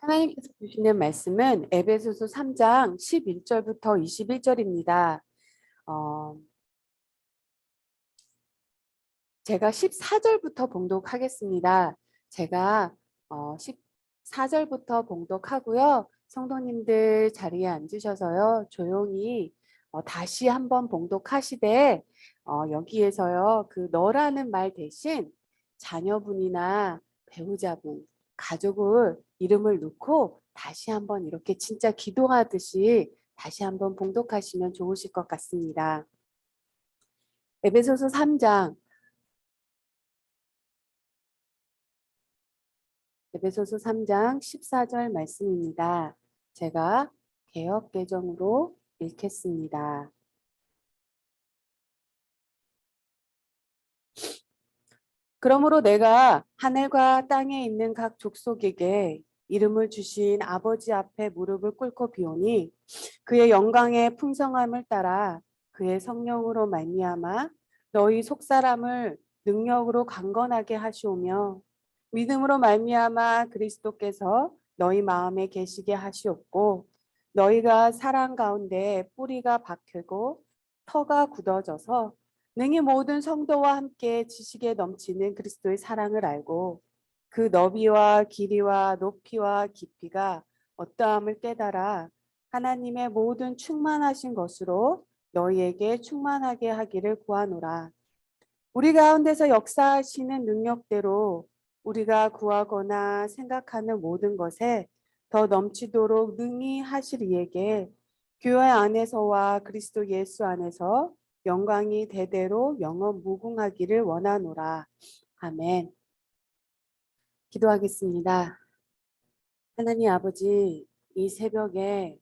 하나님께서 주시는 말씀은 에베소서 3장 11절부터 21절입니다. 제가 14절부터 봉독하겠습니다. 제가 14절부터 봉독하고요. 성도님들 자리에 앉으셔서요. 조용히 다시 한번 봉독하시되 여기에서요. 그 너라는 말 대신 자녀분이나 배우자분, 가족을 이름을 넣고 다시 한번 이렇게 진짜 기도하듯이 다시 한번 봉독하시면 좋으실 것 같습니다. 에베소서 3장 에베소서 3장 14절 말씀입니다. 제가 개역 개정으로 읽겠습니다. 그러므로 내가 하늘과 땅에 있는 각 족속에게 이름을 주신 아버지 앞에 무릎을 꿇고 비오니 그의 영광의 풍성함을 따라 그의 성령으로 말미암아 너희 속사람을 능력으로 강건하게 하시오며 믿음으로 말미암아 그리스도께서 너희 마음에 계시게 하시옵고 너희가 사랑 가운데 뿌리가 박히고 터가 굳어져서 능히 모든 성도와 함께 지식에 넘치는 그리스도의 사랑을 알고 그 너비와 길이와 높이와 깊이가 어떠함을 깨달아 하나님의 모든 충만하신 것으로 너희에게 충만하게 하기를 구하노라. 우리 가운데서 역사하시는 능력대로 우리가 구하거나 생각하는 모든 것에 더 넘치도록 능히 하실 이에게 교회 안에서와 그리스도 예수 안에서 영광이 대대로 영원 무궁하기를 원하노라. 아멘. 기도하겠습니다. 하나님 아버지, 이 새벽에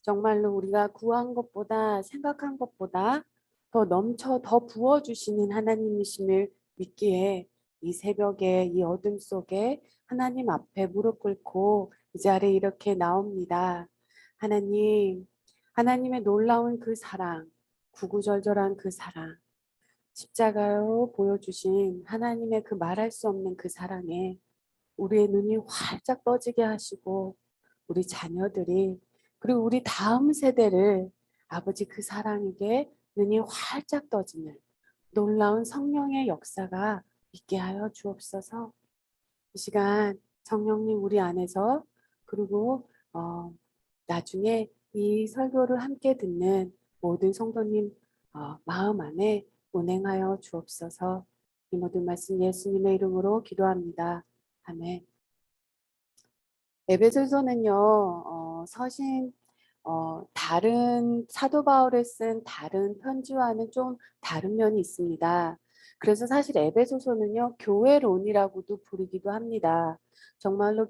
정말로 우리가 구한 것보다 생각한 것보다 더 넘쳐 더 부어주시는 하나님이심을 믿기에 이 새벽에 이 어둠 속에 하나님 앞에 무릎 꿇고 이 자리에 이렇게 나옵니다. 하나님, 하나님의 놀라운 그 사랑, 구구절절한 그 사랑, 십자가로 보여주신 하나님의 그 말할 수 없는 그 사랑에 우리의 눈이 활짝 떠지게 하시고 우리 자녀들이 그리고 우리 다음 세대를 아버지 그 사랑에게 눈이 활짝 떠지는 놀라운 성령의 역사가 있게 하여 주옵소서. 이 시간 성령님 우리 안에서 그리고 나중에 이 설교를 함께 듣는 모든 성도님 마음 안에 운행하여 주옵소서. 이 모든 말씀 예수님의 이름으로 기도합니다. 아멘. 에베소서는요, 서신, 다른 사도 바울이 쓴 다른 편지와는 좀 다른 면이 있습니다. 그래서 사실 에베소서는요, 교회론이라고도 부르기도 합니다. 정말로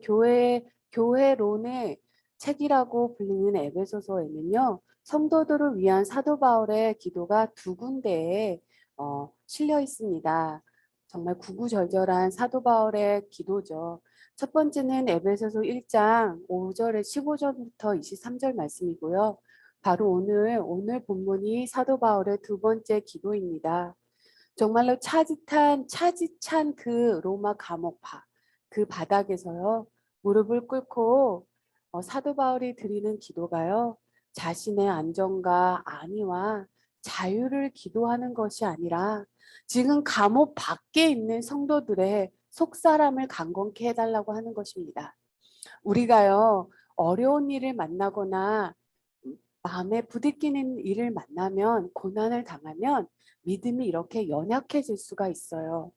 교회론의 책이라고 불리는 에베소서에는요, 성도들을 위한 사도 바울의 기도가 두 군데에 실려 있습니다. 정말 구구절절한 사도 바울의 기도죠. 첫 번째는 에베소서 1장 5절에 15절부터 23절 말씀이고요. 바로 오늘 본문이 사도 바울의 두 번째 기도입니다. 정말로 차디찬 그 로마 감옥파 그 바닥에서요. 무릎을 꿇고 사도 바울이 드리는 기도가요. 자신의 안정과 안위와 자유를 기도하는 것이 아니라 지금 감옥 밖에 있는 성도들의 속사람을 강건케 해달라고 하는 것입니다. 우리가요, 어려운 일을 만나거나 마음에 부딪히는 일을 만나면 고난을 당하면 믿음이 이렇게 연약해질 수가 있어요.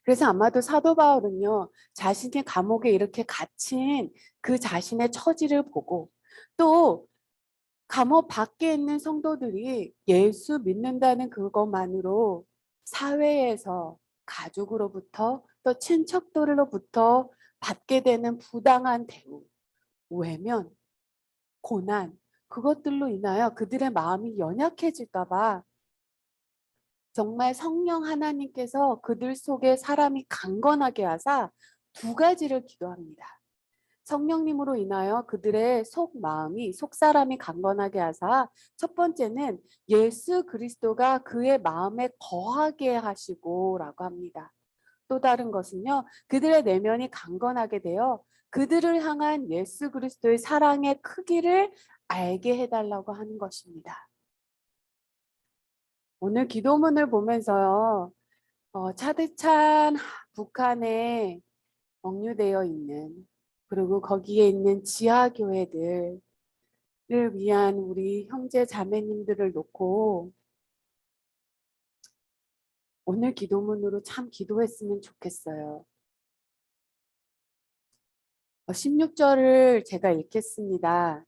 그래서 아마도 사도 바울은요, 자신의 감옥에 이렇게 갇힌 그 자신의 처지를 보고 또 감옥 밖에 있는 성도들이 예수 믿는다는 그것만으로 사회에서 가족으로부터 또 친척들로부터 받게 되는 부당한 대우, 외면, 고난 그것들로 인하여 그들의 마음이 연약해질까 봐 정말 성령 하나님께서 그들 속에 사람이 강건하게 하사 두 가지를 기도합니다. 성령님으로 인하여 그들의 속 마음이 속 사람이 강건하게 하사 첫 번째는 예수 그리스도가 그의 마음에 거하게 하시고라고 합니다. 또 다른 것은요. 그들의 내면이 강건하게 되어 그들을 향한 예수 그리스도의 사랑의 크기를 알게 해달라고 하는 것입니다. 오늘 기도문을 보면서요. 차디찬 북한에 억류되어 있는 그리고 거기에 있는 지하교회들을 위한 우리 형제 자매님들을 놓고 오늘 기도문으로 참 기도했으면 좋겠어요. 16절을 제가 읽겠습니다.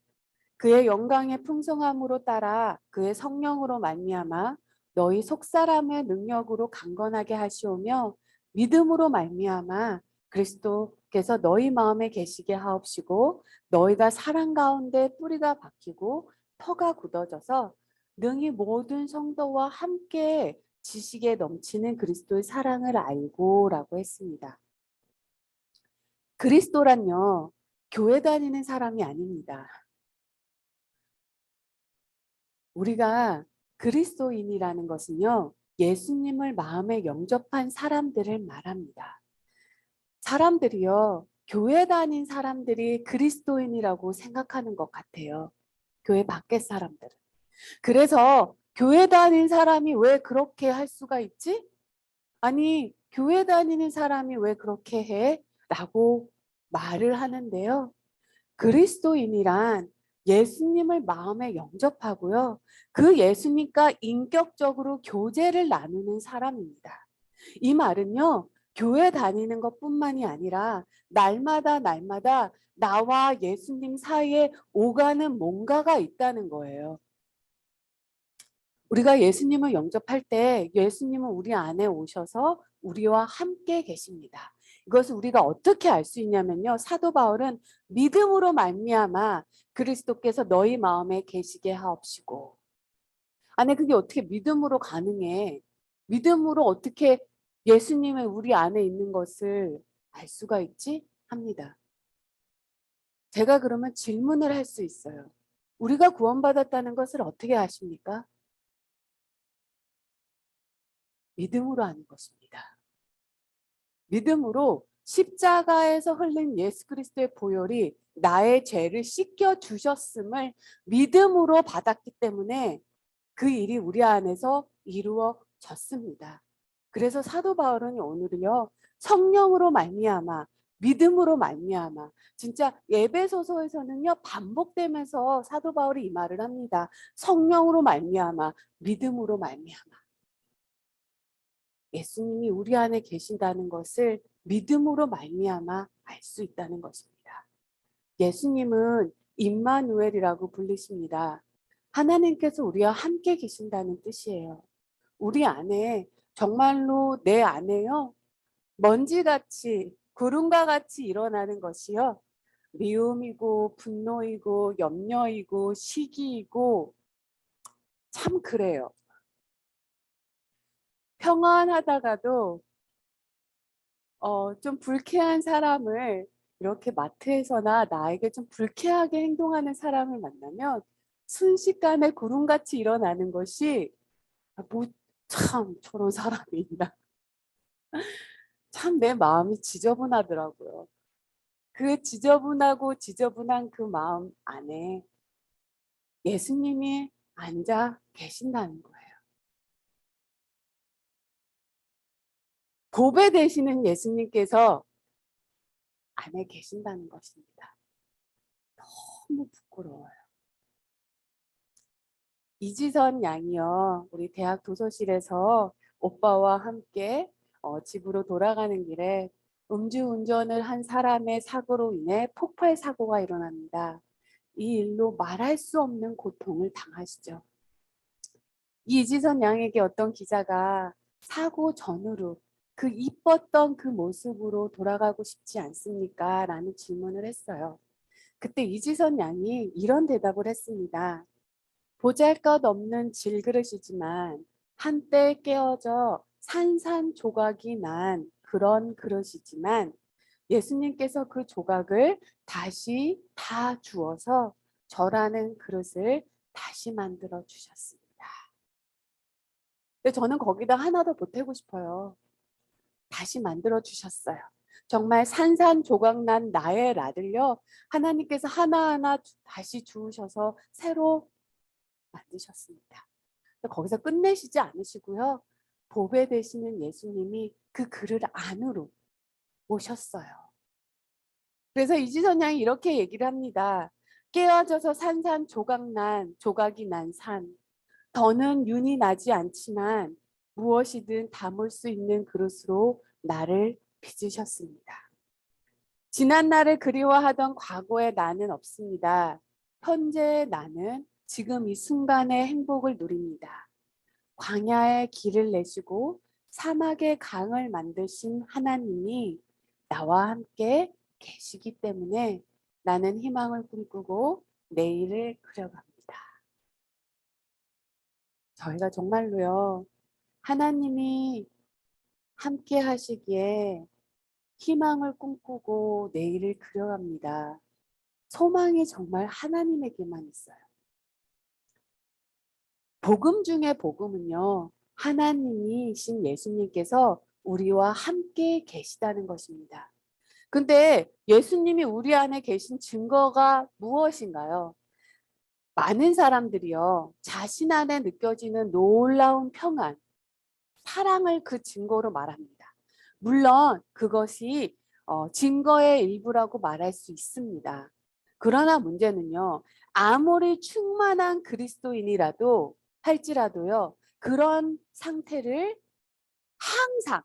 그의 영광의 풍성함으로 따라 그의 성령으로 말미암아 너희 속사람의 능력으로 강건하게 하시오며 믿음으로 말미암아 그리스도께서 너희 마음에 계시게 하옵시고 너희가 사랑 가운데 뿌리가 박히고 터가 굳어져서 능히 모든 성도와 함께 지식에 넘치는 그리스도의 사랑을 알고라고 했습니다. 그리스도란요, 교회 다니는 사람이 아닙니다. 우리가 그리스도인이라는 것은요, 예수님을 마음에 영접한 사람들을 말합니다. 사람들이요, 교회 다닌 사람들이 그리스도인이라고 생각하는 것 같아요. 교회 밖의 사람들은. 그래서 교회 다닌 사람이 왜 그렇게 할 수가 있지? 아니, 교회 다니는 사람이 왜 그렇게 해? 라고 말을 하는데요. 그리스도인이란 예수님을 마음에 영접하고요. 그 예수님과 인격적으로 교제를 나누는 사람입니다. 이 말은요. 교회 다니는 것뿐만이 아니라 날마다 나와 예수님 사이에 오가는 뭔가가 있다는 거예요. 우리가 예수님을 영접할 때 예수님은 우리 안에 오셔서 우리와 함께 계십니다. 이것을 우리가 어떻게 알 수 있냐면요. 사도 바울은 믿음으로 말미암아 그리스도께서 너희 마음에 계시게 하옵시고. 아니 그게 어떻게 믿음으로 가능해? 믿음으로 어떻게 예수님의 우리 안에 있는 것을 알 수가 있지? 합니다. 제가 그러면 질문을 할 수 있어요. 우리가 구원받았다는 것을 어떻게 아십니까? 믿음으로 하는 것입니다. 믿음으로 십자가에서 흘린 예수 그리스도의 보혈이 나의 죄를 씻겨 주셨음을 믿음으로 받았기 때문에 그 일이 우리 안에서 이루어졌습니다. 그래서 사도 바울은 오늘은요. 성령으로 말미암아 믿음으로 말미암아 진짜 에베소서에서는요. 반복되면서 사도 바울이 이 말을 합니다. 성령으로 말미암아 믿음으로 말미암아 예수님이 우리 안에 계신다는 것을 믿음으로 말미암아 알 수 있다는 것입니다. 예수님은 임마누엘이라고 불리십니다. 하나님께서 우리와 함께 계신다는 뜻이에요. 우리 안에 정말로 내 안에요. 먼지같이 구름과 같이 일어나는 것이요. 미움이고 분노이고 염려이고 시기이고 참 그래요. 평안하다가도 좀 불쾌한 사람을 이렇게 마트에서나 나에게 좀 불쾌하게 행동하는 사람을 만나면 순식간에 구름같이 일어나는 것이 뭐 참 저런 사람이 있나. 참 내 마음이 지저분하더라고요. 그 지저분하고 지저분한 그 마음 안에 예수님이 앉아 계신다는 거예요. 보배 되시는 예수님께서 안에 계신다는 것입니다. 너무 부끄러워요. 이지선 양이요. 우리 대학 도서실에서 오빠와 함께 집으로 돌아가는 길에 음주운전을 한 사람의 사고로 인해 폭발 사고가 일어납니다. 이 일로 말할 수 없는 고통을 당하시죠. 이지선 양에게 어떤 기자가 사고 전후로 그 이뻤던 그 모습으로 돌아가고 싶지 않습니까? 라는 질문을 했어요. 그때 이지선 양이 이런 대답을 했습니다. 보잘것없는 질그릇이지만 한때 깨어져 산산조각이 난 그런 그릇이지만 예수님께서 그 조각을 다시 다 주어서 저라는 그릇을 다시 만들어 주셨습니다. 근데 저는 거기다 하나 더 보태고 싶어요. 다시 만들어 주셨어요. 정말 산산조각난 나의 나를요, 하나님께서 하나하나 다시 주우셔서 새로 만드셨습니다. 거기서 끝내시지 않으시고요. 보배 되시는 예수님이 그 그를 안으로 모셨어요. 그래서 이지선 양이 이렇게 얘기를 합니다. 깨어져서 조각이 난 산. 더는 윤이 나지 않지만 무엇이든 담을 수 있는 그릇으로 나를 빚으셨습니다. 지난 날을 그리워하던 과거의 나는 없습니다. 현재의 나는 지금 이 순간의 행복을 누립니다. 광야에 길을 내시고 사막에 강을 만드신 하나님이 나와 함께 계시기 때문에 나는 희망을 꿈꾸고 내일을 그려갑니다. 저희가 정말로요, 하나님이 함께 하시기에 희망을 꿈꾸고 내일을 그려갑니다. 소망이 정말 하나님에게만 있어요. 복음 중에 복음은요, 하나님이신 예수님께서 우리와 함께 계시다는 것입니다. 근데 예수님이 우리 안에 계신 증거가 무엇인가요? 많은 사람들이요, 자신 안에 느껴지는 놀라운 평안, 사랑을 그 증거로 말합니다. 물론 그것이 증거의 일부라고 말할 수 있습니다. 그러나 문제는요, 아무리 충만한 그리스도인이라도 할지라도요, 항상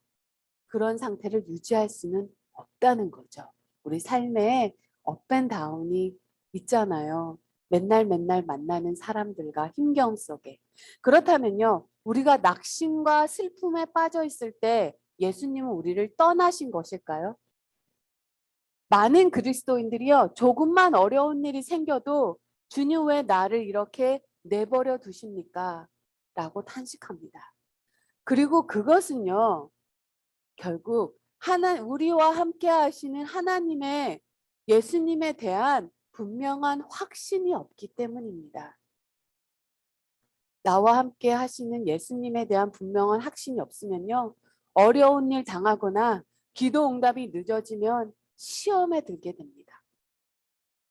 그런 상태를 유지할 수는 없다는 거죠. 우리 삶에 업앤다운이 있잖아요. 맨날 만나는 사람들과 힘겨움 속에. 그렇다면요, 우리가 낙심과 슬픔에 빠져 있을 때 예수님은 우리를 떠나신 것일까요? 많은 그리스도인들이요, 조금만 어려운 일이 생겨도 주님 왜 나를 이렇게 내버려 두십니까? 라고 탄식합니다. 그리고 그것은요, 결국 우리와 함께 하시는 하나님의 예수님에 대한 분명한 확신이 없기 때문입니다. 나와 함께 하시는 예수님에 대한 분명한 확신이 없으면요, 어려운 일 당하거나 기도 응답이 늦어지면 시험에 들게 됩니다.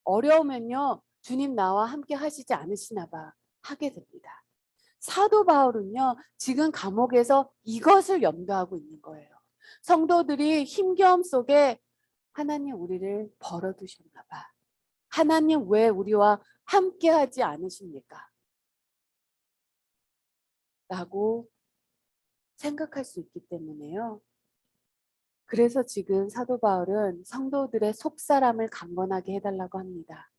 어려우면요, 주님 나와 함께 하시지 않으시나 봐 하게 됩니다. 사도 바울은요, 지금 감옥에서 이것을 염두하고 있는 거예요. 성도들이 힘겨움 속에 하나님 우리를 벌어두셨나 봐. 하나님 왜 우리와 함께 하지 않으십니까? 라고 생각할 수 있기 때문에요. 그래서 지금 사도 바울은 성도들의 속사람을 강건하게 해달라고 합니다.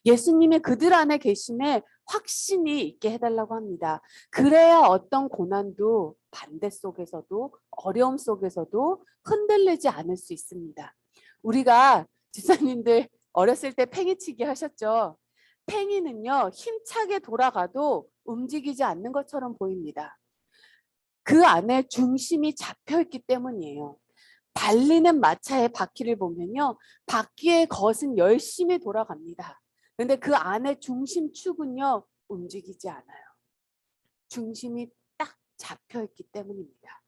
예수님의 그들 안에 계심에 확신이 있게 해달라고 합니다. 그래야 어떤 고난도 반대 속에서도 어려움 속에서도 흔들리지 않을 수 있습니다. 우리가 집사님들 어렸을 때 팽이치기 하셨죠? 팽이는요, 힘차게 돌아가도 움직이지 않는 것처럼 보입니다. 그 안에 중심이 잡혀 있기 때문이에요. 달리는 마차의 바퀴를 보면요, 바퀴의 것은 열심히 돌아갑니다. 근데 그 안에 중심축은요, 움직이지 않아요. 중심이 딱 잡혀 있기 때문입니다.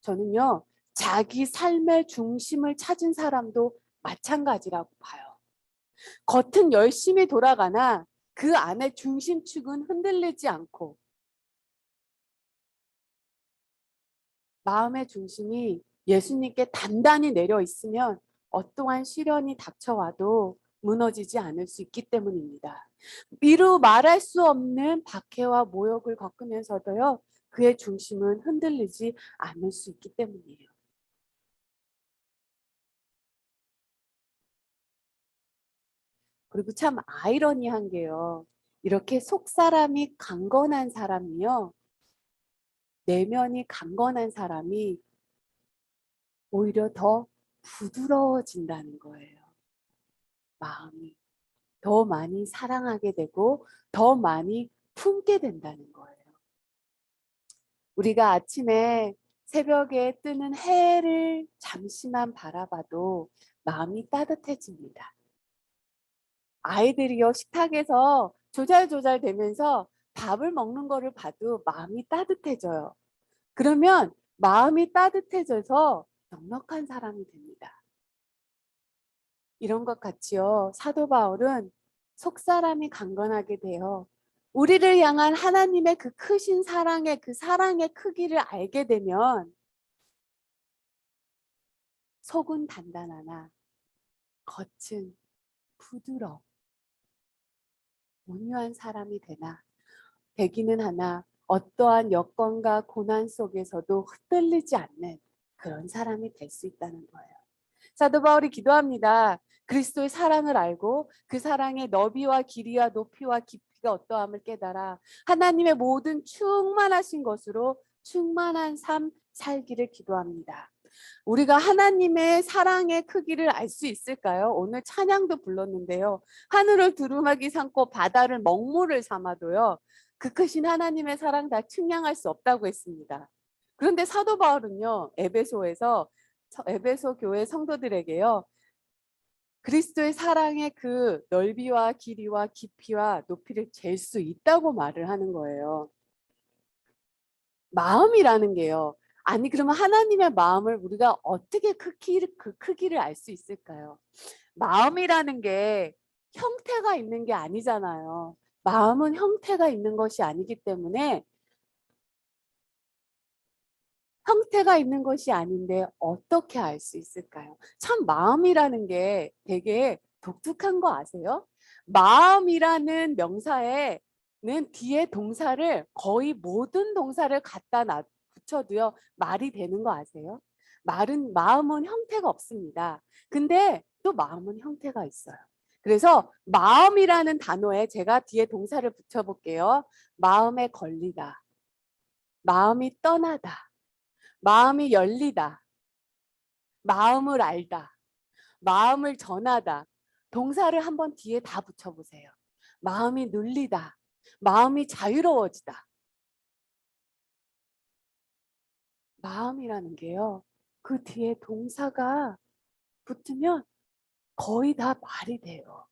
저는요, 자기 삶의 중심을 찾은 사람도 마찬가지라고 봐요. 겉은 열심히 돌아가나 그 안에 중심축은 흔들리지 않고 마음의 중심이 예수님께 단단히 내려 있으면 어떠한 시련이 닥쳐와도 무너지지 않을 수 있기 때문입니다. 미루 말할 수 없는 박해와 모욕을 겪으면서도요, 그의 중심은 흔들리지 않을 수 있기 때문이에요. 그리고 참 아이러니한 게요, 이렇게 속사람이 강건한 사람이요, 내면이 강건한 사람이 오히려 더 부드러워진다는 거예요. 마음이. 더 많이 사랑하게 되고 더 많이 품게 된다는 거예요. 우리가 아침에 새벽에 뜨는 해를 잠시만 바라봐도 마음이 따뜻해집니다. 아이들이요, 식탁에서 조잘조잘 되면서 밥을 먹는 거를 봐도 마음이 따뜻해져요. 그러면 마음이 따뜻해져서 넉넉한 사람이 됩니다. 이런 것 같이요. 사도 바울은 속사람이 강건하게 되어 우리를 향한 하나님의 그 크신 사랑의 그 사랑의 크기를 알게 되면 속은 단단하나 겉은 부드러 온유한 사람이 되기는 하나 어떠한 여건과 고난 속에서도 흔들리지 않는 그런 사람이 될 수 있다는 거예요. 사도 바울이 기도합니다. 그리스도의 사랑을 알고 그 사랑의 너비와 길이와 높이와 깊이가 어떠함을 깨달아 하나님의 모든 충만하신 것으로 충만한 삶 살기를 기도합니다. 우리가 하나님의 사랑의 크기를 알 수 있을까요? 오늘 찬양도 불렀는데요. 하늘을 두루마기 삼고 바다를 먹물을 삼아도요. 그 크신 하나님의 사랑 다 측량할 수 없다고 했습니다. 그런데 사도 바울은요. 에베소 교회 성도들에게요. 그리스도의 사랑의 그 넓이와 길이와 깊이와 높이를 잴 수 있다고 말을 하는 거예요. 마음이라는 게요. 아니 그러면 하나님의 마음을 우리가 어떻게 그 크기를 알 수 있을까요? 마음이라는 게 형태가 있는 게 아니잖아요. 마음은 형태가 있는 것이 아니기 때문에 형태가 있는 것이 아닌데 어떻게 알 수 있을까요? 참 마음이라는 게 되게 독특한 거 아세요? 마음이라는 명사에는 뒤에 동사를 거의 모든 동사를 붙여도요 말이 되는 거 아세요? 마음은 형태가 없습니다. 근데 또 마음은 형태가 있어요. 그래서 마음이라는 단어에 제가 뒤에 동사를 붙여볼게요. 마음에 걸리다, 마음이 떠나다, 마음이 열리다, 마음을 알다, 마음을 전하다. 동사를 한번 뒤에 다 붙여보세요. 마음이 눌리다, 마음이 자유로워지다. 마음이라는 게요. 그 뒤에 동사가 붙으면 거의 다 말이 돼요.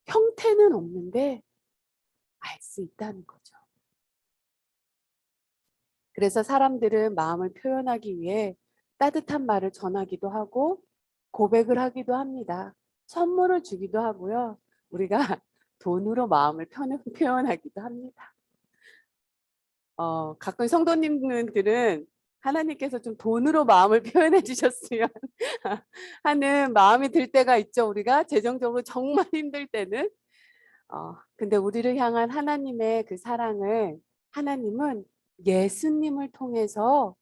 형태는 없는데 알 수 있다는 거죠. 그래서 사람들은 마음을 표현하기 위해 따뜻한 말을 전하기도 하고 고백을 하기도 합니다. 선물을 주기도 하고요. 우리가 돈으로 마음을 표현하기도 합니다. 가끔 성도님들은 하나님께서 좀 돈으로 마음을 표현해 주셨으면 하는 마음이 들 때가 있죠. 우리가 재정적으로 정말 힘들 때는. 근데 우리를 향한 하나님의 그 사랑을 하나님은 예수님을 통해서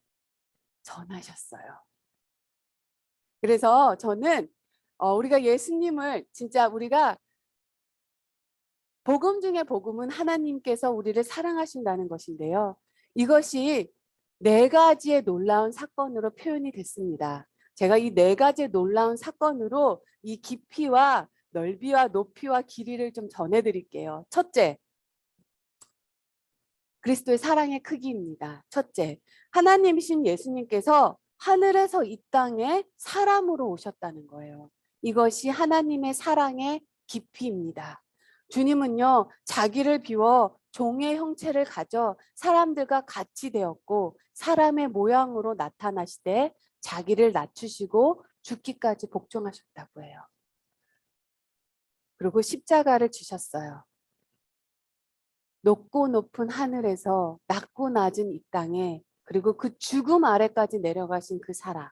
전하셨어요. 그래서 저는 우리가 예수님을 진짜 우리가 복음 중에 복음은 하나님께서 우리를 사랑하신다는 것인데요. 이것이 네 가지의 놀라운 사건으로 표현이 됐습니다. 제가 이 네 가지의 놀라운 사건으로 이 깊이와 넓이와 높이와 길이를 좀 전해드릴게요. 첫째, 그리스도의 사랑의 크기입니다. 첫째, 하나님이신 예수님께서 하늘에서 이 땅에 사람으로 오셨다는 거예요. 이것이 하나님의 사랑의 깊이입니다. 주님은요, 자기를 비워 종의 형체를 가져 사람들과 같이 되었고 사람의 모양으로 나타나시되 자기를 낮추시고 죽기까지 복종하셨다고 해요. 그리고 십자가를 지셨어요. 높고 높은 하늘에서 낮고 낮은 이 땅에 그리고 그 죽음 아래까지 내려가신 그 사랑.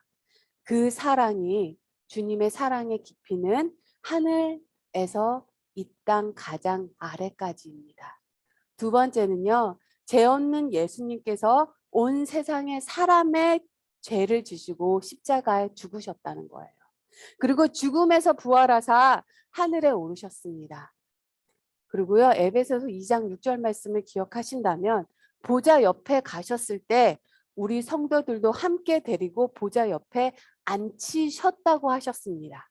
그 사랑이 주님의 사랑의 깊이는 하늘에서 이 땅 가장 아래까지입니다. 두 번째는요. 죄 없는 예수님께서 온 세상의 사람의 죄를 지시고 십자가에 죽으셨다는 거예요. 그리고 죽음에서 부활하사 하늘에 오르셨습니다. 그리고요. 에베소서 2장 6절 말씀을 기억하신다면 보좌 옆에 가셨을 때 우리 성도들도 함께 데리고 보좌 옆에 앉히셨다고 하셨습니다.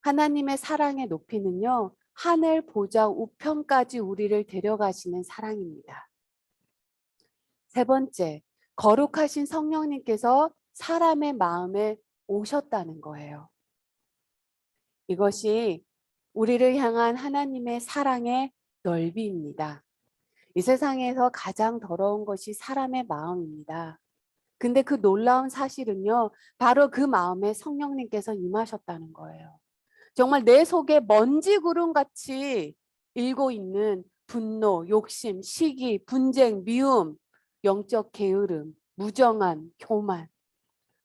하나님의 사랑의 높이는요. 하늘 보좌 우편까지 우리를 데려가시는 사랑입니다. 세 번째, 거룩하신 성령님께서 사람의 마음에 오셨다는 거예요. 이것이 우리를 향한 하나님의 사랑의 넓이입니다. 이 세상에서 가장 더러운 것이 사람의 마음입니다. 근데 그 놀라운 사실은요, 바로 그 마음에 성령님께서 임하셨다는 거예요. 정말 내 속에 먼지 구름 같이 일고 있는 분노, 욕심, 시기, 분쟁, 미움, 영적 게으름, 무정한, 교만,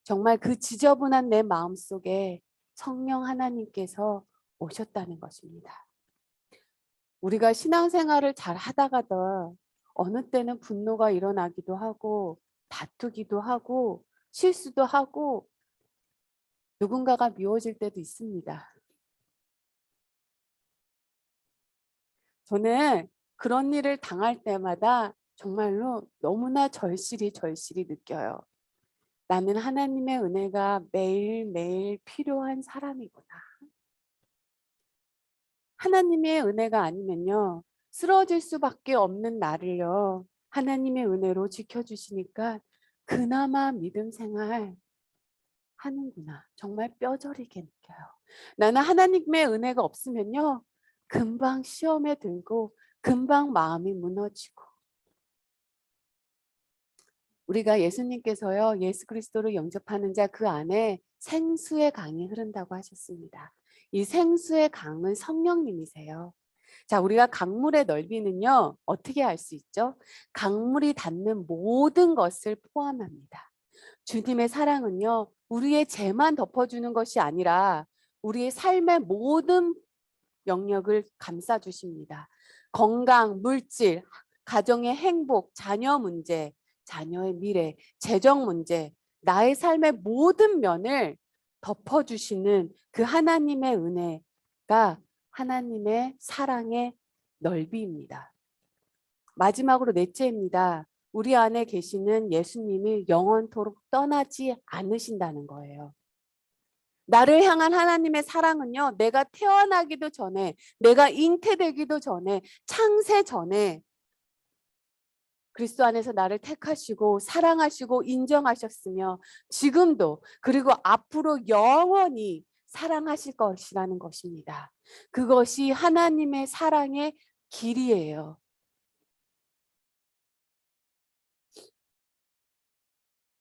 정말 그 지저분한 내 마음 속에 성령 하나님께서 오셨다는 것입니다. 우리가 신앙생활을 잘 하다가도 어느 때는 분노가 일어나기도 하고 다투기도 하고 실수도 하고 누군가가 미워질 때도 있습니다. 저는 그런 일을 당할 때마다 정말로 너무나 절실히 느껴요. 나는 하나님의 은혜가 매일매일 필요한 사람이구나. 하나님의 은혜가 아니면요, 쓰러질 수밖에 없는 나를요, 하나님의 은혜로 지켜주시니까 그나마 믿음 생활 하는구나. 정말 뼈저리게 느껴요. 나는 하나님의 은혜가 없으면요, 금방 시험에 들고 금방 마음이 무너지고, 우리가 예수님께서요, 예수 그리스도를 영접하는 자 그 안에 생수의 강이 흐른다고 하셨습니다. 이 생수의 강은 성령님이세요. 자, 우리가 강물의 넓이는요, 어떻게 알 수 있죠? 강물이 닿는 모든 것을 포함합니다. 주님의 사랑은요, 우리의 죄만 덮어주는 것이 아니라 우리의 삶의 모든 영역을 감싸 주십니다. 건강, 물질, 가정의 행복, 자녀 문제, 자녀의 미래, 재정 문제, 나의 삶의 모든 면을 덮어주시는 그 하나님의 은혜가 하나님의 사랑의 넓이입니다. 마지막으로 넷째입니다. 우리 안에 계시는 예수님이 영원토록 떠나지 않으신다는 거예요. 나를 향한 하나님의 사랑은요, 내가 태어나기도 전에, 내가 잉태되기도 전에, 창세 전에 그리스도 안에서 나를 택하시고 사랑하시고 인정하셨으며 지금도 그리고 앞으로 영원히 사랑하실 것이라는 것입니다. 그것이 하나님의 사랑의 길이에요.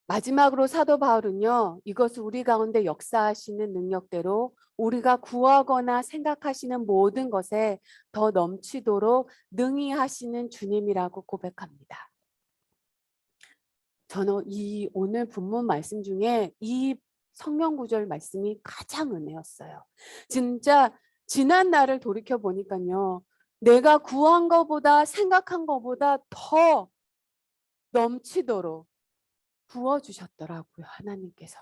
마지막으로 사도 바울은요, 이것을 우리 가운데 역사하시는 능력대로 우리가 구하거나 생각하시는 모든 것에 더 넘치도록 능히 하시는 주님이라고 고백합니다. 저는 이 오늘 본문 말씀 중에 이 성경 구절 말씀이 가장 은혜였어요. 진짜 지난 날을 돌이켜 보니까요, 내가 구한 것보다 생각한 것보다 더 넘치도록 부어주셨더라고요, 하나님께서.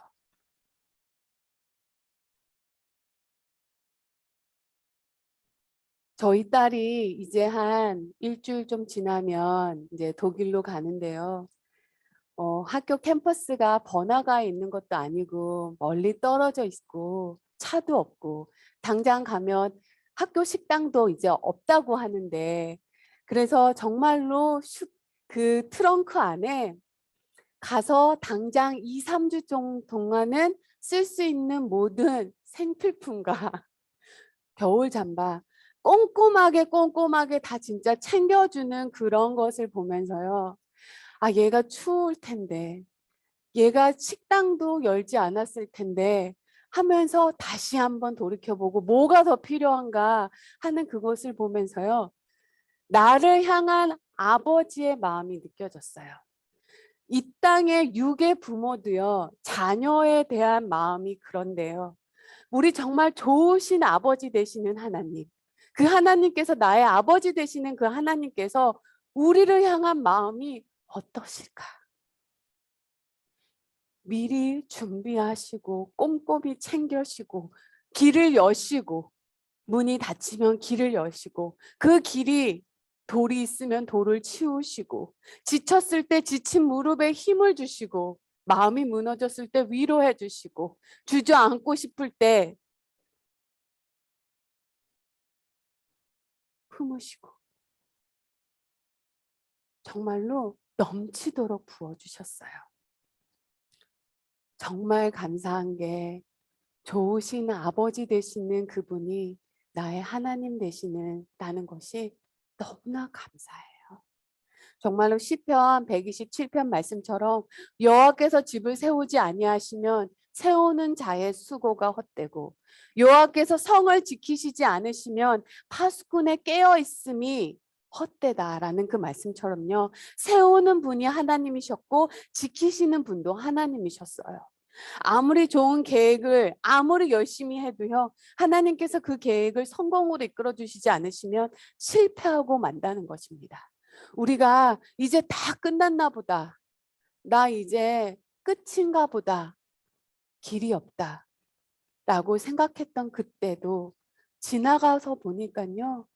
저희 딸이 이제 한 일주일 좀 지나면 이제 독일로 가는데요. 학교 캠퍼스가 번화가에 있는 것도 아니고 멀리 떨어져 있고 차도 없고 당장 가면 학교 식당도 이제 없다고 하는데, 그래서 정말로 그 트렁크 안에 가서 당장 2, 3주 동안은 쓸 수 있는 모든 생필품과 겨울 잠바 꼼꼼하게 다 진짜 챙겨주는 그런 것을 보면서요. 아, 얘가 추울 텐데, 얘가 식당도 열지 않았을 텐데 하면서 다시 한번 돌이켜보고 뭐가 더 필요한가 하는 그것을 보면서요. 나를 향한 아버지의 마음이 느껴졌어요. 이 땅의 육의 부모도요, 자녀에 대한 마음이 그런데요. 우리 정말 좋으신 아버지 되시는 하나님, 그 하나님께서 나의 아버지 되시는 그 하나님께서 우리를 향한 마음이 어떠실까? 미리 준비하시고 꼼꼼히 챙겨시고 길을 여시고, 문이 닫히면 길을 여시고, 그 길이 돌이 있으면 돌을 치우시고, 지쳤을 때 지친 무릎에 힘을 주시고, 마음이 무너졌을 때 위로해 주시고, 주저앉고 싶을 때 품으시고, 정말로 넘치도록 부어주셨어요. 정말 감사한 게 좋으신 아버지 되시는 그분이 나의 하나님 되시는 나는 것이 너무나 감사해요. 정말로 시편 127편 말씀처럼 여호와께서 집을 세우지 아니하시면 세우는 자의 수고가 헛되고 여호와께서 성을 지키시지 않으시면 파수꾼의 깨어 있음이 헛되다라는 그 말씀처럼요. 세우는 분이 하나님이셨고 지키시는 분도 하나님이셨어요. 아무리 좋은 계획을 아무리 열심히 해도요. 하나님께서 그 계획을 성공으로 이끌어 주시지 않으시면 실패하고 만다는 것입니다. 우리가 이제 다 끝났나 보다. 나 이제 끝인가 보다. 길이 없다. 라고 생각했던 그때도 지나가서 보니까요.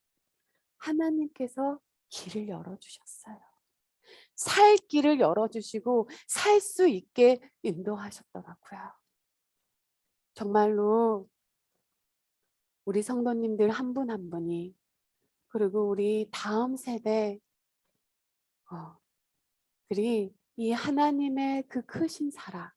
하나님께서 길을 열어주셨어요. 살 길을 열어주시고 살 수 있게 인도하셨더라고요. 정말로 우리 성도님들 한 분 한 분이 그리고 우리 다음 세대 들이 이 하나님의 그 크신 사랑,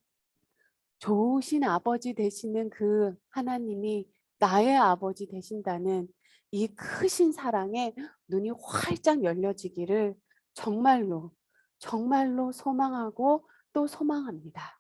좋으신 아버지 되시는 그 하나님이 나의 아버지 되신다는 이 크신 사랑에 눈이 활짝 열려지기를 정말로 정말로 소망하고 또 소망합니다.